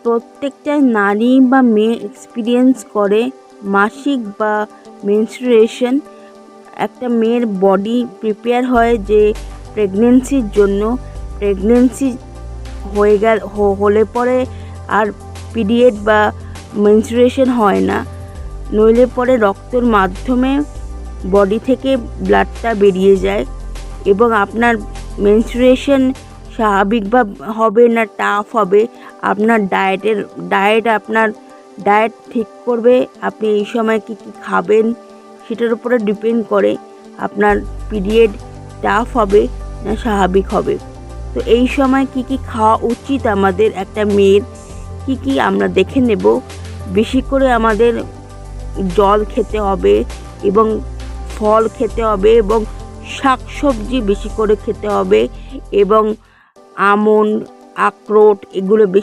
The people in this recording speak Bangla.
প্রত্যেকটা নারী বা মেয়ে এক্সপিরিয়েন্স করে মাসিক বা মেনস্ট্রুয়েশন। একটা মেয়ের বডি প্রিপেয়ার হয় যে প্রেগনেন্সির জন্য। প্রেগনেন্সি হলে পরে আর পিরিয়ড বা মেনস্ট্রুয়েশন হয় না, নইলে পরে রক্তের মাধ্যমে বডি থেকে ব্লাডটা বেরিয়ে যায় এবং আপনার মেনস্ট্রুয়েশন স্বাভাবিক বা হবে না টাফ হবে। আপনার ডায়েট ঠিক করবে আপনি এই সময় কী কী খাবেন, সেটার উপরে ডিপেন্ড করে আপনার পিরিয়ড টাফ হবে না স্বাভাবিক হবে। তো এই সময় কী কী খাওয়া উচিত আমাদের একটা মেয়ের, কী কী আমরা দেখে নেব। বেশি করে আমাদের জল খেতে হবে এবং ফল খেতে হবে এবং শাকসবজি বেশি করে খেতে হবে এবং আমন্ড, আখরোট এগুলো